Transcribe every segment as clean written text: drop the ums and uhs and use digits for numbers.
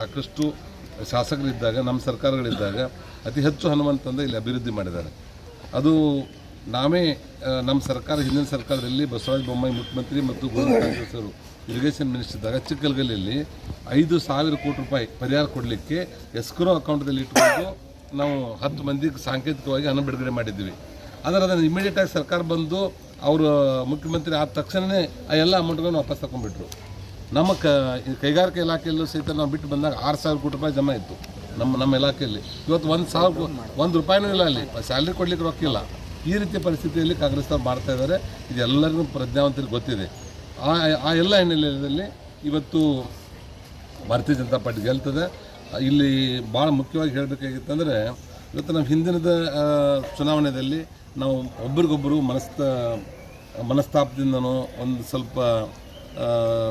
ಸಾಕಷ್ಟು ಶಾಸಕರಿದ್ದಾಗ ನಮ್ಮ ಸರ್ಕಾರಗಳಿದ್ದಾಗ ಅತಿ ಹೆಚ್ಚು ಹನುಮಂತಂದ ಇಲ್ಲಿ ಅಭಿವೃದ್ಧಿ ಮಾಡಿದ್ದಾರೆ. ಅದು ನಾವೇ ನಮ್ಮ ಸರ್ಕಾರ ಹಿಂದಿನ ಸರ್ಕಾರದಲ್ಲಿ ಬಸವರಾಜ ಬೊಮ್ಮಾಯಿ ಮುಖ್ಯಮಂತ್ರಿ ಮತ್ತು ಗೋವಿಂದ ಕಾರಜೋಳ ಅವರು ಇರಿಗೇಷನ್ ಮಿನಿಸ್ಟರ್ ಇದ್ದಾಗ ಚಿಕ್ಕಲ್ಗಲ್ಲಿಯಲ್ಲಿ 5,000 ಕೋಟಿ ರೂಪಾಯಿ ಪರಿಹಾರ ಕೊಡಲಿಕ್ಕೆ ಎಸ್ಕ್ರೋ ಅಕೌಂಟದಲ್ಲಿ ಇಟ್ಕೊಂಡು ನಾವು 10 ಮಂದಿಗೆ ಸಾಂಕೇತಿಕವಾಗಿ ಹಣ ಬಿಡುಗಡೆ ಮಾಡಿದ್ದೀವಿ. ಆದರೆ ಅದನ್ನು ಇಮಿಡಿಯೇಟಾಗಿ ಸರ್ಕಾರ ಬಂದು ಅವರು ಮುಖ್ಯಮಂತ್ರಿ ಆದ ತಕ್ಷಣವೇ ಆ ಎಲ್ಲ ಅಮೌಂಟ್ಗಳನ್ನು ವಾಪಸ್ ತಗೊಂಡ್ಬಿಟ್ರು. ನಮ್ಮ ಕೈಗಾರಿಕಾ ಇಲಾಖೆಯಲ್ಲೂ ಸಹಿತ ನಾವು ಬಿಟ್ಟು ಬಂದಾಗ 6,000 ಕೋಟಿ ರೂಪಾಯಿ ಜಮಾ ಇತ್ತು ನಮ್ಮ ಇಲಾಖೆಯಲ್ಲಿ. ಇವತ್ತು 1 ರೂಪಾಯಿನೂ ಇಲ್ಲ, ಅಲ್ಲಿ ಸ್ಯಾಲ್ರಿ ಕೊಡ್ಲಿಕ್ಕೆ ರೊಕ್ಕಿಲ್ಲ. ಈ ರೀತಿಯ ಪರಿಸ್ಥಿತಿಯಲ್ಲಿ ಕಾಂಗ್ರೆಸ್ನವ್ರು ಮಾಡ್ತಾ ಇದ್ದಾರೆ. ಇದೆಲ್ಲರಿಗೂ ಪ್ರಜ್ಞಾವಂತರಿಗೆ ಗೊತ್ತಿದೆ. ಆ ಎಲ್ಲ ಹಿನ್ನೆಲೆಯಲ್ಲಿ ಇವತ್ತು ಭಾರತೀಯ ಜನತಾ ಪಾರ್ಟಿ ಗೆಲ್ತದೆ. ಇಲ್ಲಿ ಭಾಳ ಮುಖ್ಯವಾಗಿ ಹೇಳಬೇಕಾಗಿತ್ತಂದರೆ ಇವತ್ತು ನಮ್ಮ ಹಿಂದಿನದ ಚುನಾವಣೆಯಲ್ಲಿ ನಾವು ಒಬ್ರಿಗೊಬ್ಬರು ಮನಸ್ತಾಪದಿಂದನೋ ಒಂದು ಸ್ವಲ್ಪ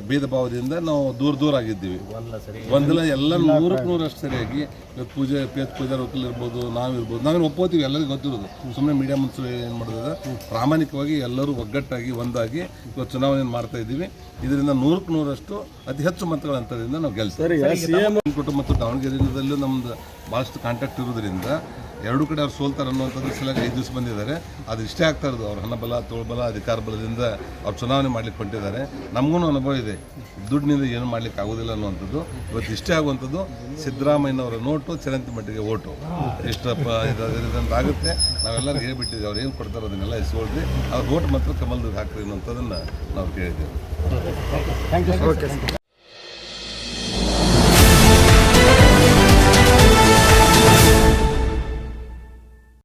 ಭೇದ ಭಾವದಿಂದ ನಾವು ದೂರ ಆಗಿದ್ದೀವಿ. ಒಂದಲ್ಲ ಎಲ್ಲ 100% ಸರಿಯಾಗಿ ಪೂಜಾರಿ ವಕೀಲ್ ಇರ್ಬೋದು, ನಾವೇನು ಒಪ್ಪೋತೀವಿ, ಎಲ್ಲರಿಗೂ ಗೊತ್ತಿರೋದು. ಸುಮ್ಮನೆ ಮೀಡಿಯಾ ಮುಂಚೆ ಏನು ಮಾಡೋದು, ಪ್ರಾಮಾಣಿಕವಾಗಿ ಎಲ್ಲರೂ ಒಗ್ಗಟ್ಟಾಗಿ ಒಂದಾಗಿ ಇವತ್ತು ಚುನಾವಣೆ ಮಾಡ್ತಾ ಇದ್ದೀವಿ. ಇದರಿಂದ 100% ಅತಿ ಹೆಚ್ಚು ಮತಗಳ ಅಂತರದಿಂದ ನಾವು ಗೆಲ್ತೀವಿ. ಕುಟುಂಬ ಮತ್ತು ದಾವಣಗೆರೆಯಲ್ಲೂ ನಮ್ದು ಭಾಳಷ್ಟು ಕಾಂಟ್ಯಾಕ್ಟ್ ಇರೋದ್ರಿಂದ ಎರಡೂ ಕಡೆ ಅವ್ರು ಸೋಲ್ತಾರೆ ಅನ್ನೋಂಥದ್ದು ಸಲುವಾಗಿ 5 ದಿವಸ ಬಂದಿದ್ದಾರೆ. ಅದು ಇಷ್ಟೇ ಆಗ್ತಾ ಇರೋದು. ಅವ್ರ ಹಣಬಲ, ತೋಳ್ಬಲ, ಅಧಿಕಾರ ಬಲದಿಂದ ಅವ್ರು ಚುನಾವಣೆ ಮಾಡ್ಲಿಕ್ಕೆ ಹೊಂಟಿದ್ದಾರೆ. ನಮಗೂ ಅನುಭವ ಇದೆ, ದುಡ್ಡಿನಿಂದ ಏನು ಮಾಡ್ಲಿಕ್ಕೆ ಆಗೋದಿಲ್ಲ ಅನ್ನುವಂಥದ್ದು. ಇವತ್ತು ಇಷ್ಟೇ ಆಗುವಂಥದ್ದು ಸಿದ್ದರಾಮಯ್ಯನವರ ನೋಟು, ಚರಂತಿ ಮಟ್ಟಿಗೆ ಓಟು ಇಷ್ಟಪ್ಪ ಇದರಿಂದ ಆಗುತ್ತೆ. ನಾವೆಲ್ಲರೂ ಹೇಳ್ಬಿಟ್ಟಿದ್ದೀವಿ, ಅವ್ರು ಏನು ಕೊಡ್ತಾರೋ ಅದನ್ನೆಲ್ಲ ಇಸ್ಕೊಳ್ರಿ, ಅವ್ರ ಓಟ್ ಮಾತ್ರ ಕಮಲ್ದಾಗ ಹಾಕ್ರಿ ಅನ್ನೋಂಥದ್ದನ್ನು ನಾವು ಕೇಳಿದ್ದೇವೆ.